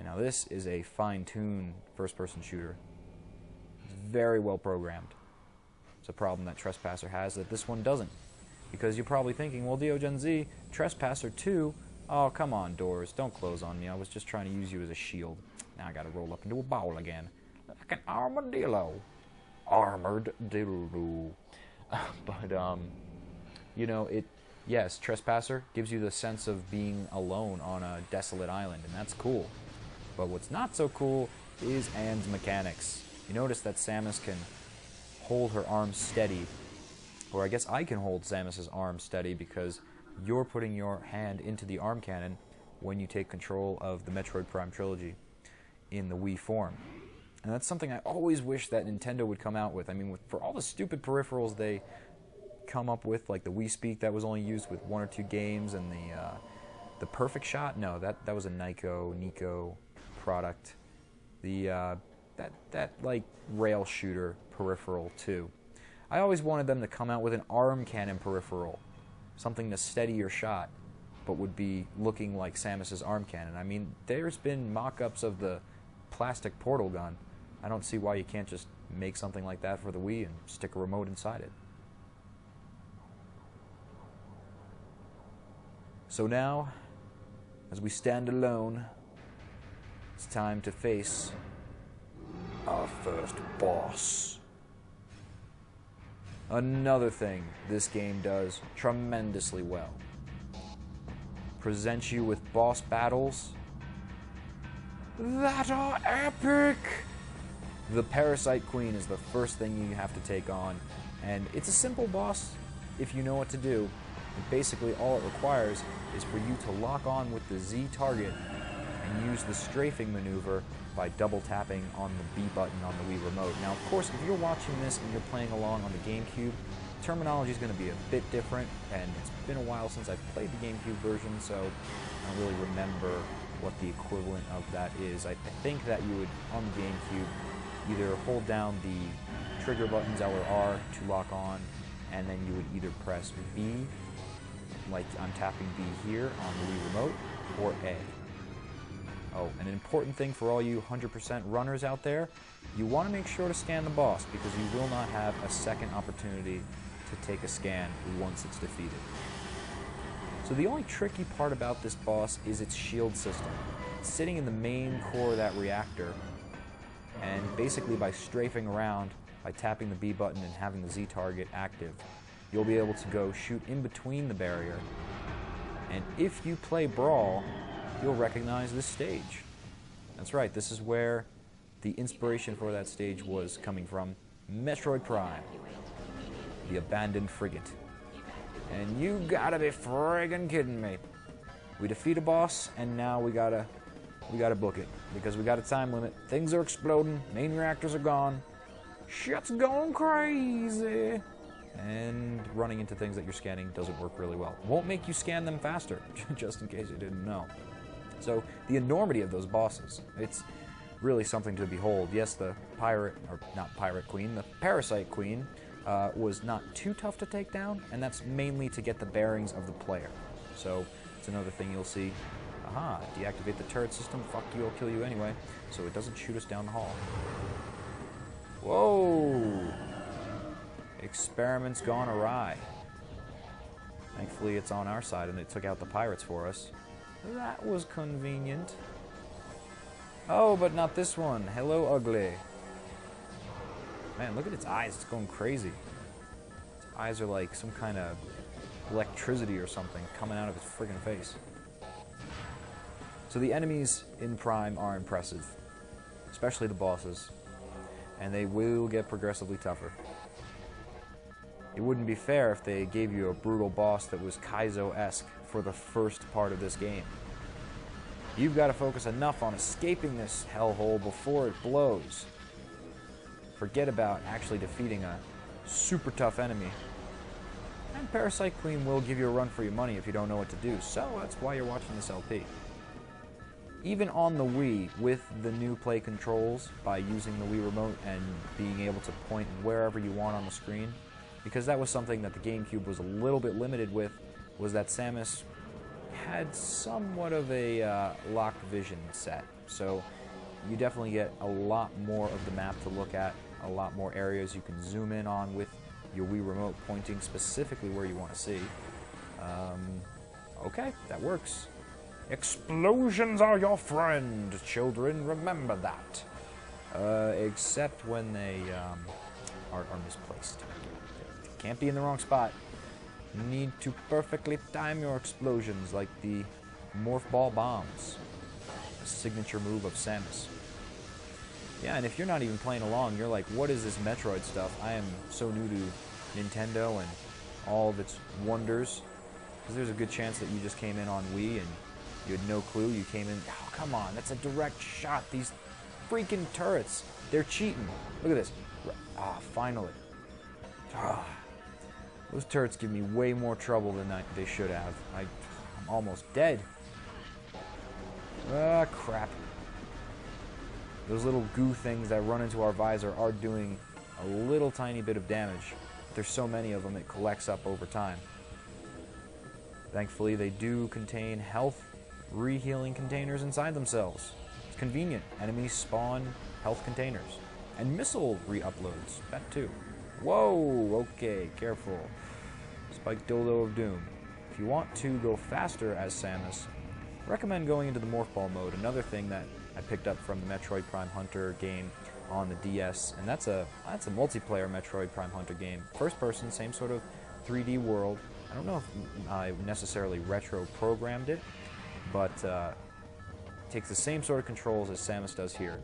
Now this is a fine-tuned first-person shooter. It's very well programmed. It's a problem that Trespasser has that this one doesn't. Because you're probably thinking, well, DeoGenZ, Trespasser 2, oh, come on, doors, don't close on me. I was just trying to use you as a shield. Now I gotta roll up into a ball again. Like an armadillo. Armored dildo. But, you know, yes, Trespasser gives you the sense of being alone on a desolate island, and that's cool. But what's not so cool is Anne's mechanics. You notice that Samus can hold her arms steady, or I guess I can hold Samus's arm steady because you're putting your hand into the arm cannon when you take control of the Metroid Prime trilogy in the Wii form. And that's something I always wish that Nintendo would come out with. I mean, for all the stupid peripherals they come up with, like the Wii Speak that was only used with 1 or 2 games, and the Perfect Shot, no, that was a Nico product. The that like rail shooter peripheral too. I always wanted them to come out with an arm cannon peripheral, something to steady your shot, but would be looking like Samus's arm cannon. I mean, there's been mock-ups of the plastic portal gun. I don't see why you can't just make something like that for the Wii and stick a remote inside it. So now, as we stand alone, it's time to face our first boss. Another thing this game does tremendously well. Presents you with boss battles that are epic! The Parasite Queen is the first thing you have to take on, and it's a simple boss if you know what to do. And basically all it requires is for you to lock on with the Z target and use the strafing maneuver by double tapping on the B button on the Wii remote. Now, of course, if you're watching this and you're playing along on the GameCube, terminology is going to be a bit different, and it's been a while since I've played the GameCube version, so I don't really remember what the equivalent of that is. I think that you would, on the GameCube, either hold down the trigger buttons L or R to lock on, and then you would either press B, like I'm tapping B here on the Wii remote, or A. Oh, and an important thing for all you 100% runners out there, you want to make sure to scan the boss, because you will not have a second opportunity to take a scan once it's defeated. So the only tricky part about this boss is its shield system. It's sitting in the main core of that reactor, and basically by strafing around, by tapping the B button and having the Z target active, you'll be able to go shoot in between the barrier. And if you play Brawl, you'll recognize this stage. That's right, this is where the inspiration for that stage was coming from. Metroid Prime, the abandoned frigate. And you gotta be friggin' kidding me. We defeat a boss, and now we gotta book it, because we got a time limit. Things are exploding, main reactors are gone, shit's going crazy. And running into things that you're scanning doesn't work really well. Won't make you scan them faster, just in case you didn't know. So the enormity of those bosses, it's really something to behold. Yes, the the Parasite Queen was not too tough to take down, and that's mainly to get the bearings of the player. So it's another thing you'll see. Aha, deactivate the turret system, fuck you, I'll kill you anyway, so it doesn't shoot us down the hall. Whoa! Experiment's gone awry. Thankfully it's on our side and it took out the pirates for us. That was convenient. Oh, but not this one. Hello, ugly. Man, look at its eyes. It's going crazy. Its eyes are like some kind of electricity or something coming out of its friggin' face. So the enemies in Prime are impressive, especially the bosses, and they will get progressively tougher. It wouldn't be fair if they gave you a brutal boss that was Kaizo-esque for the first part of this game. You've got to focus enough on escaping this hellhole before it blows. Forget about actually defeating a super tough enemy. And Parasite Queen will give you a run for your money if you don't know what to do, so that's why you're watching this LP. Even on the Wii, with the new play controls, by using the Wii remote and being able to point wherever you want on the screen, because that was something that the GameCube was a little bit limited with, was that Samus had somewhat of a locked vision set, so you definitely get a lot more of the map to look at, a lot more areas you can zoom in on with your Wii Remote pointing specifically where you want to see. Okay, that works. Explosions are your friend, children, remember that. Except when they are misplaced. Can't be in the wrong spot. You need to perfectly time your explosions like the Morph Ball Bombs, a signature move of Samus. Yeah, and if you're not even playing along, you're like, what is this Metroid stuff? I am so new to Nintendo and all of its wonders. Because there's a good chance that you just came in on Wii and you had no clue. You came in, oh, come on, that's a direct shot. These freaking turrets, they're cheating. Look at this. Ah, finally. Ah, those turrets give me way more trouble than they should have. I'm almost dead. Ah, crap. Those little goo things that run into our visor are doing a little tiny bit of damage. There's so many of them, it collects up over time. Thankfully, they do contain health re-healing containers inside themselves. It's convenient. Enemies spawn health containers. And missile re-uploads, that too. Whoa, okay, careful. Spike Dildo of Doom. If you want to go faster as Samus, recommend going into the Morph Ball mode. Another thing that I picked up from the Metroid Prime Hunter game on the DS, and that's a multiplayer Metroid Prime Hunter game. First person, same sort of 3D world. I don't know if I necessarily retro-programmed it, but takes the same sort of controls as Samus does here,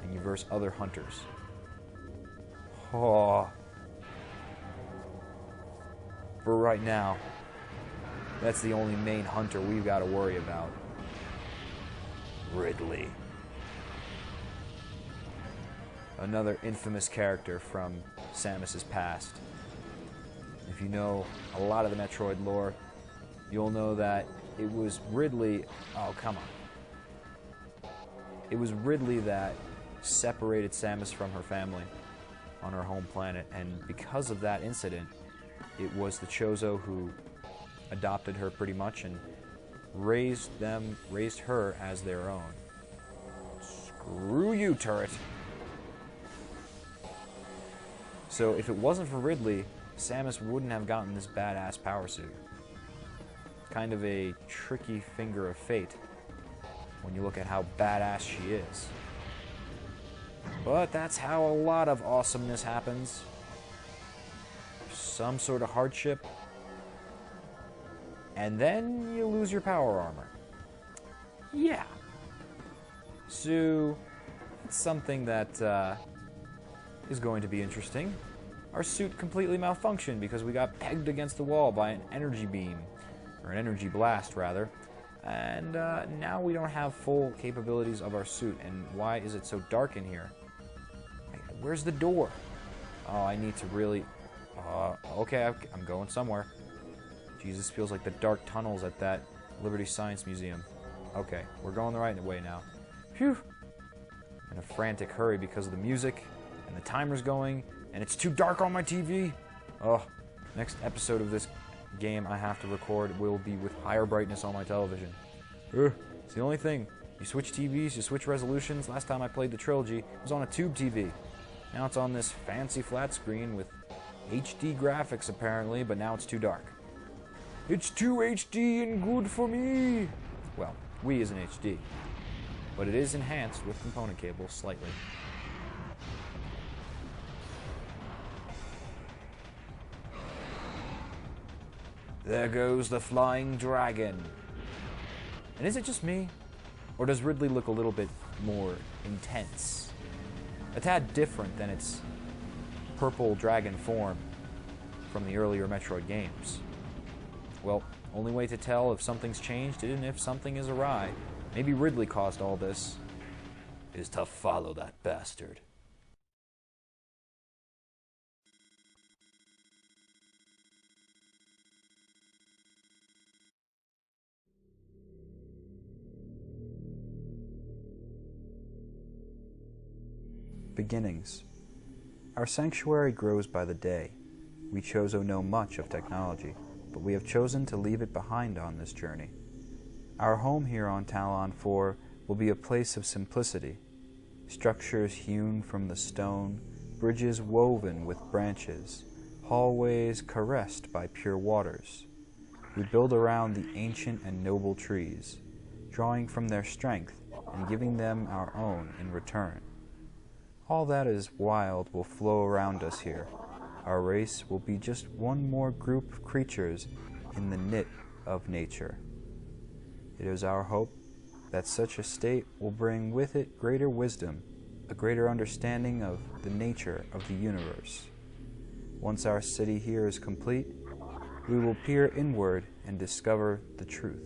and you verse other hunters. Oh. For right now, that's the only main hunter we've got to worry about. Ridley. Another infamous character from Samus's past. If you know a lot of the Metroid lore, you'll know that it was Ridley... Oh, come on. It was Ridley that separated Samus from her family on her home planet, and because of that incident, it was the Chozo who adopted her pretty much and raised her as their own. Screw you, turret! So if it wasn't for Ridley, Samus wouldn't have gotten this badass power suit. Kind of a tricky finger of fate when you look at how badass she is. But that's how a lot of awesomeness happens. Some sort of hardship, and then you lose your power armor. Yeah. So, it's something that is going to be interesting. Our suit completely malfunctioned because we got pegged against the wall by an energy beam, or an energy blast rather, and now we don't have full capabilities of our suit. And why is it so dark in here? Where's the door? Oh, I need to really... okay, I'm going somewhere. Jesus, feels like the dark tunnels at that Liberty Science Museum. Okay, we're going the right way now. Phew! In a frantic hurry because of the music, and the timer's going, and it's too dark on my TV. Oh, next episode of this game I have to record will be with higher brightness on my television. It's the only thing. You switch TVs, you switch resolutions. Last time I played the trilogy, it was on a tube TV. Now it's on this fancy flat screen with HD graphics apparently, but now it's too dark. It's too HD and good for me! Well, Wii isn't HD, but it is enhanced with component cables slightly. There goes the flying dragon. And is it just me? Or does Ridley look a little bit more intense? A tad different than its purple dragon form from the earlier Metroid games. Well, only way to tell if something's changed and if something is awry, maybe Ridley caused all this, is to follow that bastard. Beginnings. Our sanctuary grows by the day. We Chozo know much of technology, but we have chosen to leave it behind on this journey. Our home here on Talon 4 will be a place of simplicity, structures hewn from the stone, bridges woven with branches, hallways caressed by pure waters. We build around the ancient and noble trees, drawing from their strength and giving them our own in return. All that is wild will flow around us here. Our race will be just one more group of creatures in the knit of nature. It is our hope that such a state will bring with it greater wisdom, a greater understanding of the nature of the universe. Once our city here is complete, we will peer inward and discover the truth.